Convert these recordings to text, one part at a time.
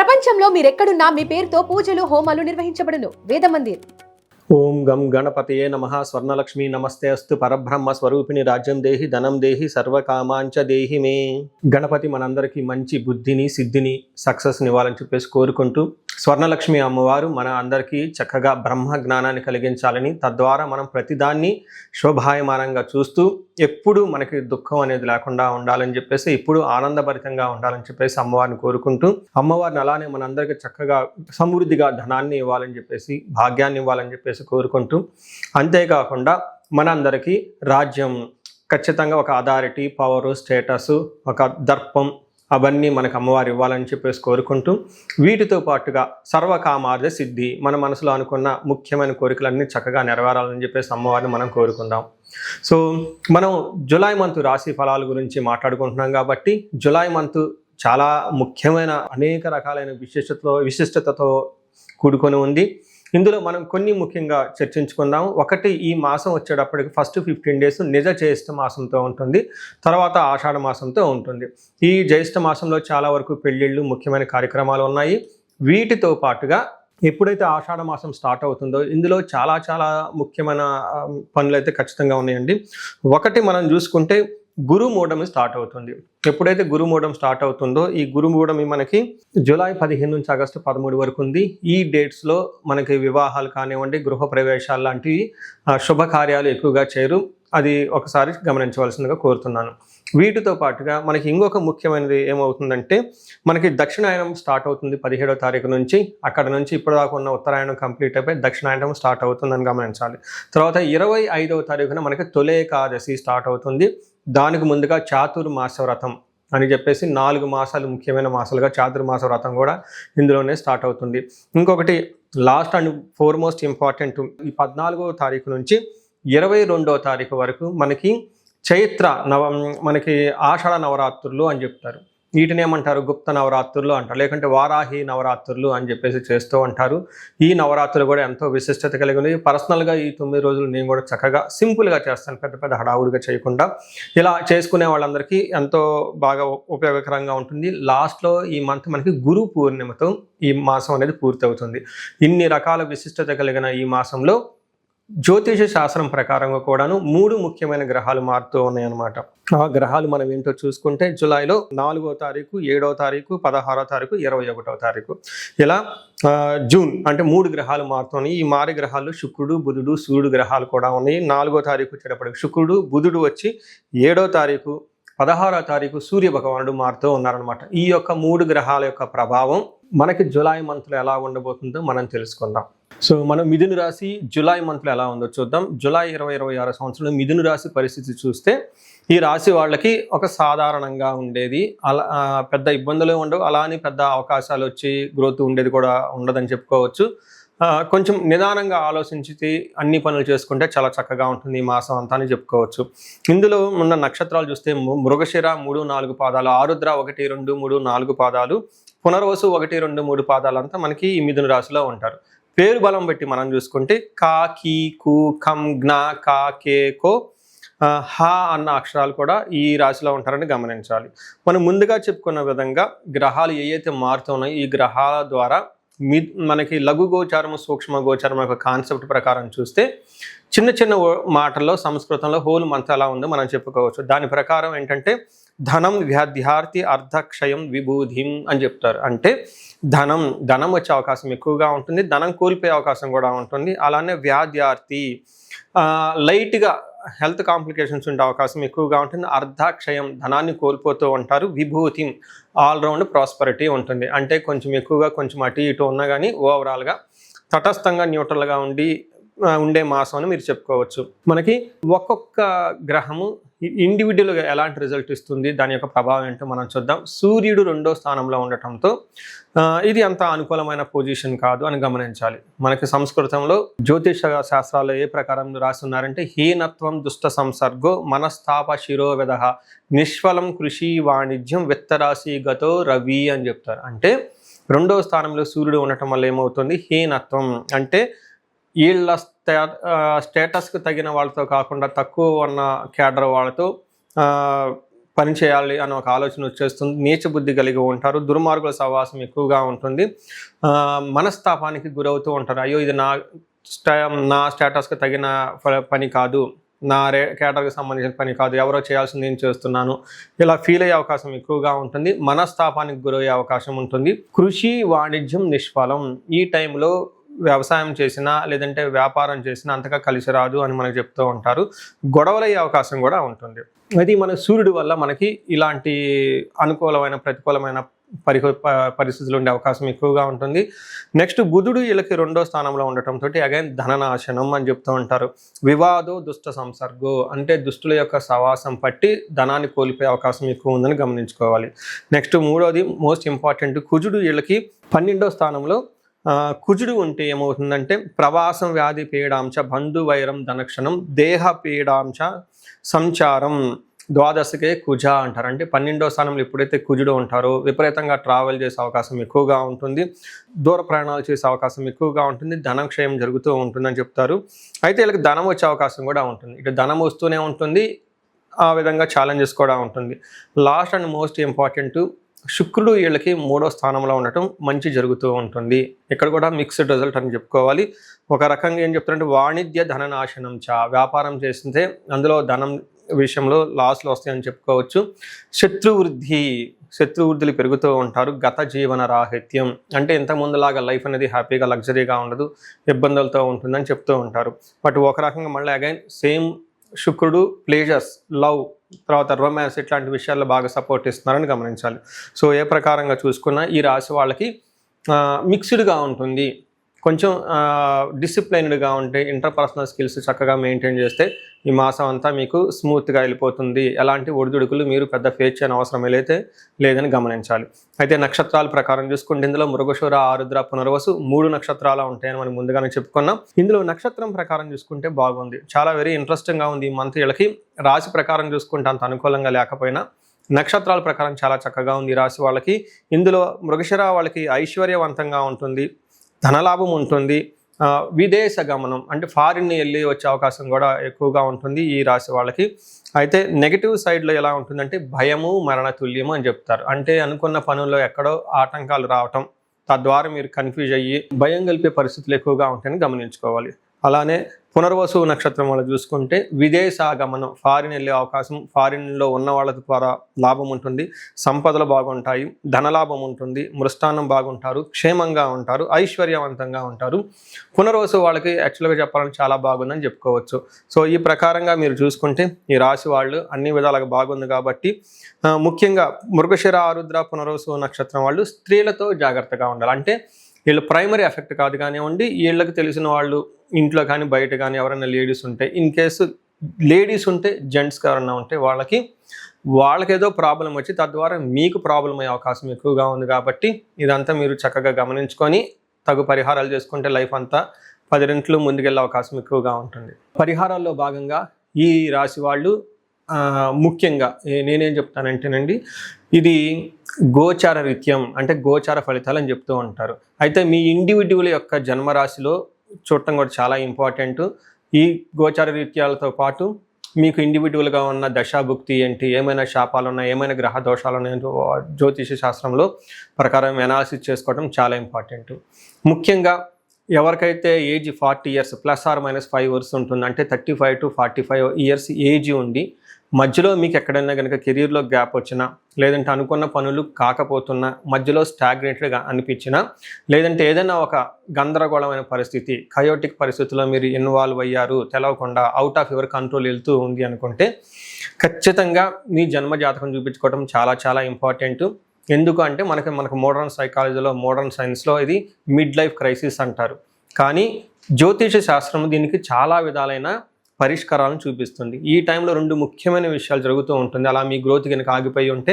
ప్రపంచంలో మీరెక్కడున్నా మీ పేరుతో పూజలు హోమాలు నిర్వహించబడును. వేద మందిర్. ఓం గం గణపతయే నమః. స్వర్ణలక్ష్మి నమస్తే అస్తు. పరబ్రహ్మ స్వరూపిణి రాజ్యం దేహి ధనం దేహి సర్వకామాంచ దేహి మే. గణపతి మనందరికీ మంచి బుద్ధిని సిద్ధిని సక్సెస్ని ఇవ్వాలని చెప్పేసి కోరుకుంటూ, స్వర్ణలక్ష్మి అమ్మవారు మన అందరికీ చక్కగా బ్రహ్మ జ్ఞానాన్ని కలిగించాలని, తద్వారా మనం ప్రతిదాన్ని శోభాయమానంగా చూస్తూ ఎప్పుడు మనకి దుఃఖం అనేది లేకుండా ఉండాలని చెప్పేసి, ఎప్పుడు ఆనందభరితంగా ఉండాలని చెప్పేసి అమ్మవారిని కోరుకుంటూ, అమ్మవారిని అలానే మనందరికీ చక్కగా సమృద్ధిగా ధనాన్ని ఇవ్వాలని చెప్పేసి, భాగ్యాన్ని ఇవ్వాలని చెప్పేసి కోరుకుంటూ, అంతేకాకుండా మనందరికీ రాజ్యం ఖచ్చితంగా ఒక అథారిటీ, పవరు, స్టేటస్, ఒక దర్పం అవన్నీ మనకు అమ్మవారు ఇవ్వాలని చెప్పేసి కోరుకుంటూ, వీటితో పాటుగా సర్వకామార్థ సిద్ధి, మన మనసులో అనుకున్న ముఖ్యమైన కోరికలన్నీ చక్కగా నెరవేరాలని చెప్పేసి అమ్మవారిని మనం కోరుకుందాం. సో మనం జులై మంత్ రాశి ఫలాల గురించి మాట్లాడుకుంటున్నాం కాబట్టి, జులై మంత్ చాలా ముఖ్యమైన అనేక రకాలైన విశిష్టతతో కూడుకొని ఉంది. ఇందులో మనం కొన్ని ముఖ్యంగా చర్చించుకుందాం. ఒకటి, ఈ మాసం వచ్చేటప్పటికి ఫస్ట్ 15 days నిజ జ్యేష్ఠ మాసంతో ఉంటుంది, తర్వాత ఆషాఢ మాసంతో ఉంటుంది. ఈ జ్యేష్ఠ మాసంలో చాలా వరకు పెళ్ళిళ్ళు, ముఖ్యమైన కార్యక్రమాలు ఉన్నాయి. వీటితో పాటుగా ఎప్పుడైతే ఆషాఢ మాసం స్టార్ట్ అవుతుందో ఇందులో చాలా చాలా ముఖ్యమైన పనులు అయితే ఖచ్చితంగా ఉన్నాయండి. ఒకటి మనం చూసుకుంటే గురుమూఢమి స్టార్ట్ అవుతుంది. ఎప్పుడైతే గురుమూఢం స్టార్ట్ అవుతుందో, ఈ గురుమూఢమి మనకి జూలై 15 నుంచి ఆగస్టు 13 వరకు ఉంది. ఈ డేట్స్లో మనకి వివాహాలు కానివ్వండి, గృహ ప్రవేశాలు లాంటివి శుభకార్యాలు ఎక్కువగా చేయరు. అది ఒకసారి గమనించవలసిందిగా కోరుతున్నాను. వీటితో పాటుగా మనకి ఇంకొక ముఖ్యమైనది ఏమవుతుందంటే, మనకి దక్షిణాయనం స్టార్ట్ అవుతుంది 17వ తారీఖు నుంచి. అక్కడ నుంచి ఇప్పటిదాకా ఉన్న ఉత్తరాయణం కంప్లీట్ అయిపోయి దక్షిణాయనం స్టార్ట్ అవుతుందని గమనించాలి. తర్వాత 25వ తారీఖున మనకి తొలి ఏకాదశి స్టార్ట్ అవుతుంది. దానికి ముందుగా చాతుర్మాస వ్రతం అని చెప్పేసి 4 మాసాలు ముఖ్యమైన మాసాలుగా చాతుర్మాస వ్రతం కూడా ఇందులోనే స్టార్ట్ అవుతుంది. ఇంకొకటి లాస్ట్ అండ్ ఫోర్మోస్ట్ ఇంపార్టెంట్, ఈ 14వ తారీఖు నుంచి 22వ తారీఖు వరకు మనకి చైత్ర మనకి ఆషాఢ నవరాత్రులు అని చెప్తారు. వీటిని ఏమంటారు? గుప్త నవరాత్రులు అంటారు, లేకుంటే వారాహి నవరాత్రులు అని చెప్పేసి చేస్తూ ఉంటారు. ఈ నవరాత్రులు కూడా ఎంతో విశిష్టత కలిగి ఉంది. పర్సనల్గా ఈ 9 రోజులు నేను కూడా చక్కగా సింపుల్గా చేస్తాను, పెద్ద పెద్ద హడావుడిగా చేయకుండా. ఇలా చేసుకునే వాళ్ళందరికీ ఎంతో బాగా ఉపయోగకరంగా ఉంటుంది. లాస్ట్లో ఈ మంత్ మనకి గురు పూర్ణిమతో ఈ మాసం అనేది పూర్తి అవుతుంది. ఇన్ని రకాల విశిష్టత కలిగిన ఈ మాసంలో జ్యోతిష శాస్త్రం ప్రకారంగా కూడాను 3 ముఖ్యమైన గ్రహాలు మారుతూ ఉన్నాయన్నమాట. ఆ గ్రహాలు మనం ఏంటో చూసుకుంటే, జూలైలో 4వ తారీఖు, 7వ తారీఖు, 16వ తారీఖు, 21వ తారీఖు, ఇలా జూన్ అంటే 3 గ్రహాలు మారుతున్నాయి. ఈ మారి గ్రహాలు శుక్రుడు, బుధుడు, సూర్యుడు గ్రహాలు కూడా ఉన్నాయి. 4వ తారీఖు వచ్చేటప్పటికి శుక్రుడు, బుధుడు వచ్చి 7వ తారీఖు, 16వ తారీఖు సూర్య భగవానుడు మారుతూ ఉన్నారనమాట. ఈ యొక్క 3 గ్రహాల యొక్క ప్రభావం మనకి జూలై మంత్లో ఎలా ఉండబోతుందో మనం తెలుసుకుందాం. సో మనం మిథున రాశి జూలై మంత్లో ఎలా ఉందో చూద్దాం. జూలై 2026 సంవత్సరంలో మిథున రాశి పరిస్థితి చూస్తే, ఈ రాశి వాళ్ళకి ఒక సాధారణంగా ఉండేది, అలా పెద్ద ఇబ్బందులు ఉండవు, అలా అని పెద్ద అవకాశాలు వచ్చి గ్రోత్ ఉండేది కూడా ఉండదని చెప్పుకోవచ్చు. కొంచెం నిదానంగా ఆలోచించి అన్ని పనులు చేసుకుంటే చాలా చక్కగా ఉంటుంది ఈ మాసం అంతా అని చెప్పుకోవచ్చు. ఇందులో ఉన్న నక్షత్రాలు చూస్తే మృగశిర 3, 4 పాదాలు, ఆరుద్ర 1, 2, 3, 4 పాదాలు, పునర్వసు 1, 2, 3 పాదాలు అంతా మనకి ఈ మిథున రాశిలో ఉంటారు. పేరు బలం బట్టి మనం చూసుకుంటే కా, కీ, కు, ఖం, జ్ఞ, కా, కే, కో, హ అన్న అక్షరాలు కూడా ఈ రాశిలో ఉంటారని గమనించాలి. మనం ముందుగా చెప్పుకున్న విధంగా గ్రహాలు ఏవైతే మారుతున్నాయో, ఈ గ్రహాల ద్వారా మనకి లఘు గోచారము, సూక్ష్మ గోచారం యొక్క కాన్సెప్ట్ ప్రకారం చూస్తే, చిన్న చిన్న మాటల్లో సంస్కృతంలో హోల్ మంత్ ఎలా ఉందో మనం చెప్పుకోవచ్చు. దాని ప్రకారం ఏంటంటే, ధనం వ్యాధ్యార్థి అర్ధక్షయం విభూధిం అని చెప్తారు. అంటే ధనం వచ్చే అవకాశం ఎక్కువగా ఉంటుంది, ధనం కోల్పోయే అవకాశం కూడా ఉంటుంది. అలానే వ్యాధ్యార్థి లైట్గా హెల్త్ కాంప్లికేషన్స్ ఉండే అవకాశం ఎక్కువగా ఉంటుంది. అర్ధక్షయం ధనాన్ని కోల్పోతూ ఉంటారు. విభూతి ఆల్రౌండ్ ప్రాస్పరిటీ ఉంటుంది. అంటే కొంచెం ఎక్కువగా కొంచెం అటు ఇటు ఉన్నా కానీ ఓవరాల్గా తటస్థంగా న్యూట్రల్గా ఉండే మాసం అని మీరు చెప్పుకోవచ్చు. మనకి ఒక్కొక్క గ్రహము ఇండివిజువల్గా ఎలాంటి రిజల్ట్ ఇస్తుంది, దాని యొక్క ప్రభావం ఏంటో మనం చూద్దాం. సూర్యుడు 2వ స్థానంలో ఉండటంతో ఇది అంత అనుకూలమైన పొజిషన్ కాదు అని గమనించాలి. మనకి సంస్కృతంలో జ్యోతిష శాస్త్రాల్లో ఏ ప్రకారం రాసి ఉన్నారంటే, హీనత్వం దుష్ట సంసర్గో మనస్తాప శిరోవెద నిష్ఫలం కృషి వాణిజ్యం విత్తరాశి గతో రవి అని చెప్తారు. అంటే 2వ స్థానంలో సూర్యుడు ఉండటం వల్ల ఏమవుతుంది, హీనత్వం అంటే వీళ్ళ స్టేటస్కి తగిన వాళ్ళతో కాకుండా తక్కువ ఉన్న క్యాడర్ వాళ్ళతో పని చేయాలి అని ఒక ఆలోచన వచ్చేస్తుంది. నీచ బుద్ధి కలిగి ఉంటారు. దుర్మార్గుల సహవాసం ఎక్కువగా ఉంటుంది. మనస్తాపానికి గురవుతూ ఉంటారు. అయ్యో ఇది నా స్టేటస్కి తగిన పని కాదు, నా కేటర్కి సంబంధించిన పని కాదు, ఎవరో చేయాల్సింది నేను చేస్తున్నాను, ఇలా ఫీల్ అయ్యే అవకాశం ఎక్కువగా ఉంటుంది. మనస్తాపానికి గురయ్యే అవకాశం ఉంటుంది. కృషి వాణిజ్యం నిష్ఫలం. ఈ టైంలో వ్యవసాయం చేసినా లేదంటే వ్యాపారం చేసినా అంతగా కలిసి రాదు అని మనకు చెప్తూ ఉంటారు. గొడవలయ్యే అవకాశం కూడా ఉంటుంది. అది మన సూర్యుడి వల్ల మనకి ఇలాంటి అనుకూలమైన ప్రతికూలమైన పరిస్థితులు ఉండే అవకాశం ఎక్కువగా ఉంటుంది. నెక్స్ట్ బుధుడు వీళ్ళకి 2వ స్థానంలో ఉండటంతో అగైన్ ధననాశనం అని చెప్తూ ఉంటారు. వివాదో దుష్ట సంసర్గో అంటే దుష్టుల యొక్క సవాసం పట్టి ధనాన్ని కోల్పోయే అవకాశం ఎక్కువ ఉందని గమనించుకోవాలి. నెక్స్ట్ 3వది మోస్ట్ ఇంపార్టెంట్, కుజుడు వీళ్ళకి 12వ స్థానంలో. కుజుడు ఉంటే ఏమవుతుందంటే ప్రవాసం వ్యాధి పీడాంశ బంధు వైరం ధనక్షణం దేహ పీడాంశ సంచారం ద్వాదశకే కుజ అంటారు. అంటే 12వ స్థానంలో ఎప్పుడైతే కుజుడు ఉంటారో విపరీతంగా ట్రావెల్ చేసే అవకాశం ఎక్కువగా ఉంటుంది, దూర ప్రయాణాలు చేసే అవకాశం ఎక్కువగా ఉంటుంది, ధనక్షయం జరుగుతూ ఉంటుందని చెప్తారు. అయితే వీళ్ళకి ధనం వచ్చే అవకాశం కూడా ఉంటుంది. ఇటు ధనం వస్తూనే ఉంటుంది, ఆ విధంగా ఛాలెంజెస్ కూడా ఉంటుంది. లాస్ట్ అండ్ మోస్ట్ ఇంపార్టెంట్, శుక్రుడు వీళ్ళకి 3వ స్థానంలో ఉండటం మంచి జరుగుతూ ఉంటుంది. ఇక్కడ కూడా మిక్స్డ్ రిజల్ట్ అని చెప్పుకోవాలి. ఒక రకంగా ఏం చెప్తారంటే వాణిజ్య ధననాశనం వ్యాపారం చేస్తే అందులో ధనం విషయంలో లాస్లు వస్తాయని చెప్పుకోవచ్చు. శత్రువృద్ధులు పెరుగుతూ ఉంటారు. గత జీవన రాహిత్యం అంటే ఇంతకుముందులాగా లైఫ్ అనేది హ్యాపీగా లగ్జరీగా ఉండదు, ఇబ్బందులతో ఉంటుందని చెప్తూ ఉంటారు. బట్ ఒక రకంగా మళ్ళీ అగైన్ సేమ్ శుక్రుడు ప్లేజర్స్, లవ్, తర్వాత రొమాన్స్ ఇట్లాంటి విషయాల్లో బాగా సపోర్ట్ ఇస్తున్నారని గమనించాలి. సో ఏ ప్రకారంగా చూసుకున్నా ఈ రాశి వాళ్ళకి మిక్స్డ్గా ఉంటుంది. కొంచెం డిసిప్లైన్డ్గా ఉంటే ఇంటర్పర్సనల్ స్కిల్స్ చక్కగా మెయింటైన్ చేస్తే ఈ మాసం అంతా మీకు స్మూత్గా వెళ్ళిపోతుంది. ఎలాంటి ఒడిదుడుకులు మీరు పెద్ద ఫేస్ చేయని అవసరం లేదని గమనించాలి. అయితే నక్షత్రాల ప్రకారం చూసుకుంటే ఇందులో మృగశిర, ఆరుద్ర, పునర్వసు 3 నక్షత్రాలు ఉంటాయని మనం ముందుగానే చెప్పుకున్నాం. ఇందులో నక్షత్రం ప్రకారం చూసుకుంటే బాగుంది, చాలా వెరీ ఇంట్రెస్టింగ్గా ఉంది. ఈ మంత్ వీళ్ళకి రాశి ప్రకారం చూసుకుంటే అంత అనుకూలంగా లేకపోయినా నక్షత్రాల ప్రకారం చాలా చక్కగా ఉంది ఈ రాశి వాళ్ళకి. ఇందులో మృగశిర వాళ్ళకి ఐశ్వర్యవంతంగా ఉంటుంది, ధనలాభం ఉంటుంది, విదేశ గమనం అంటే ఫారిన్ వెళ్ళి వచ్చే అవకాశం కూడా ఎక్కువగా ఉంటుంది ఈ రాశి వాళ్ళకి. అయితే నెగిటివ్ సైడ్లో ఎలా ఉంటుందంటే భయము మరణతుల్యము అని చెప్తారు. అంటే అనుకున్న పనుల్లో ఎక్కడో ఆటంకాలు రావటం, తద్వారా మీరు కన్ఫ్యూజ్ అయ్యి భయం కలిపే పరిస్థితులు ఎక్కువగా ఉంటాయని గమనించుకోవాలి. అలానే పునర్వసు నక్షత్రం వాళ్ళు చూసుకుంటే విదేశాగమనం, ఫారిన్ వెళ్ళే అవకాశం, ఫారిన్లో ఉన్న వాళ్ళ ద్వారా లాభం ఉంటుంది, సంపదలు బాగుంటాయి, ధనలాభం ఉంటుంది, మృష్టాన్నం బాగుంటారు, క్షేమంగా ఉంటారు, ఐశ్వర్యవంతంగా ఉంటారు. పునర్వసు వాళ్ళకి యాక్చువల్గా చెప్పాలంటే చాలా బాగుందని చెప్పుకోవచ్చు. సో ఈ ప్రకారంగా మీరు చూసుకుంటే ఈ రాశి వాళ్ళు అన్ని విధాలుగా బాగుంది కాబట్టి ముఖ్యంగా మృగశిర, ఆరుద్ర, పునర్వసు నక్షత్రం వాళ్ళు స్త్రీలతో జాగ్రత్తగా ఉండాలి. అంటే వీళ్ళు ప్రైమరీ ఎఫెక్ట్ కాదు కానివ్వండి, వీళ్ళకి తెలిసిన వాళ్ళు ఇంట్లో కానీ బయట కానీ ఎవరైనా లేడీస్ ఉంటే, ఇన్ కేసు లేడీస్ ఉంటే, జెంట్స్కి ఎవరైనా ఉంటే వాళ్ళకి ఏదో ప్రాబ్లం వచ్చి తద్వారా మీకు ప్రాబ్లం అయ్యే అవకాశం ఎక్కువగా ఉంది. కాబట్టి ఇదంతా మీరు చక్కగా గమనించుకొని తగు పరిహారాలు చేసుకుంటే లైఫ్ అంతా 10 రెట్లు ముందుకెళ్ళే అవకాశం ఎక్కువగా ఉంటుంది. పరిహారాల్లో భాగంగా ఈ రాశి వాళ్ళు ముఖ్యంగా నేనేం చెప్తానంటేనండి, ఇది గోచార రీత్యం అంటే గోచార ఫలితాలు అని చెప్తూ ఉంటారు. అయితే మీ ఇండివిడ్యువల్ యొక్క జన్మరాశిలో చూడటం కూడా చాలా ఇంపార్టెంట్. ఈ గోచార రీత్యాలతో పాటు మీకు ఇండివిడ్యువల్గా ఉన్న దశాభుక్తి ఏంటి, ఏమైనా శాపాలు ఉన్నాయి, ఏమైనా గ్రహ దోషాలు ఉన్నాయో జ్యోతిష శాస్త్రంలో ప్రకారం అనాలిసిస్ చేసుకోవడం చాలా ఇంపార్టెంట్. ముఖ్యంగా ఎవరికైతే ఏజ్ 40 years +or-5 years ఉంటుంది, అంటే 35 to 45 years ఏజ్ ఉండి మధ్యలో మీకు ఎక్కడైనా కనుక కెరీర్లో గ్యాప్ వచ్చినా, లేదంటే అనుకున్న పనులు కాకపోతున్నా, మధ్యలో స్టాగ్నేటెడ్గా అనిపించినా, లేదంటే ఏదైనా ఒక గందరగోళమైన పరిస్థితి, కయోటిక్ పరిస్థితుల్లో మీరు ఇన్వాల్వ్ అయ్యారు, తెలవకుండా అవుట్ ఆఫ్ యువర్ కంట్రోల్ వెళ్తూ ఉంది అనుకుంటే ఖచ్చితంగా మీ జన్మ జాతకం చూపించుకోవడం చాలా చాలా ఇంపార్టెంట్. ఎందుకు అంటే మనకు మోడర్న్ సైకాలజీలో, మోడర్న్ సైన్స్లో ఇది మిడ్ లైఫ్ క్రైసిస్ అంటారు. కానీ జ్యోతిష శాస్త్రం దీనికి చాలా విధాలైన పరిష్కారాలను చూపిస్తుంది. ఈ టైంలో 2 ముఖ్యమైన విషయాలు జరుగుతూ ఉంటుంది. అలా మీ గ్రోత్ కనుక ఆగిపోయి ఉంటే,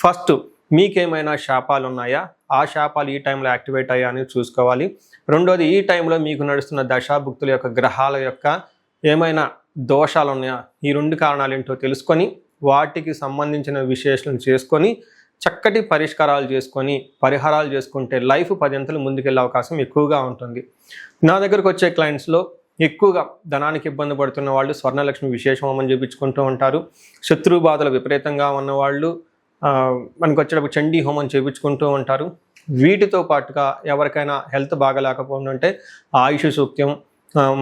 ఫస్ట్ మీకేమైనా శాపాలు ఉన్నాయా, ఆ శాపాలు ఈ టైంలో యాక్టివేట్ అయ్యా అని చూసుకోవాలి. రెండోది ఈ టైంలో మీకు నడుస్తున్న దశాభుక్తుల యొక్క గ్రహాల యొక్క ఏమైనా దోషాలు ఉన్నాయా, ఈ 2 కారణాలు ఏంటో తెలుసుకొని వాటికి సంబంధించిన విశ్లేషణ చేసుకొని చక్కటి పరిష్కారాలు చేసుకొని పరిహారాలు చేసుకుంటే లైఫ్ 10 అంతలు ముందుకెళ్ళే అవకాశం ఎక్కువగా ఉంటుంది. నా దగ్గరకు వచ్చే క్లయింట్స్లో ఎక్కువగా ధనానికి ఇబ్బంది పడుతున్న వాళ్ళు స్వర్ణలక్ష్మి విశేష హోమం చేయించుకుంటూ ఉంటారు. శత్రు బాధలు విపరీతంగా ఉన్నవాళ్ళు మనకు వచ్చేటప్పుడు చండీ హోమం చేయించుకుంటూ ఉంటారు. వీటితో పాటుగా ఎవరికైనా హెల్త్ బాగలేకపోతుంటే ఆయుష్ సూక్త్యం,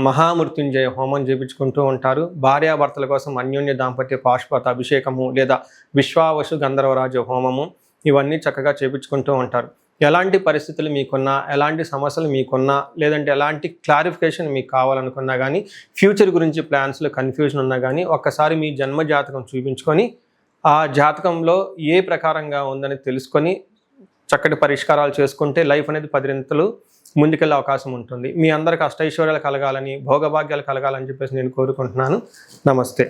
మహామృత్యుంజయ హోమం చేయించుకుంటూ ఉంటారు. భార్యాభర్తల కోసం అన్యోన్య దాంపత్య పాశుపత అభిషేకము లేదా విశ్వావసు గంధర్వరాజ హోమము ఇవన్నీ చక్కగా చేయించుకుంటూ ఉంటారు. ఎలాంటి పరిస్థితులు మీకున్నా, ఎలాంటి సమస్యలు మీకున్నా, లేదంటే ఎలాంటి క్లారిఫికేషన్ మీకు కావాలనుకున్నా కానీ, ఫ్యూచర్ గురించి ప్లాన్స్లో కన్ఫ్యూజన్ ఉన్నా కానీ ఒక్కసారి మీ జన్మ జాతకం చూపించుకొని ఆ జాతకంలో ఏ ప్రకారంగా ఉందని తెలుసుకొని చక్కటి పరిష్కారాలు చేసుకుంటే లైఫ్ అనేది 10 రెట్లు ముందుకెళ్ళే అవకాశం ఉంటుంది. మీ అందరికి అష్టైశ్వర్యాలు కలగాలని, భోగభాగ్యాలు కలగాలని చెప్పేసి నేను కోరుకుంటున్నాను. నమస్తే.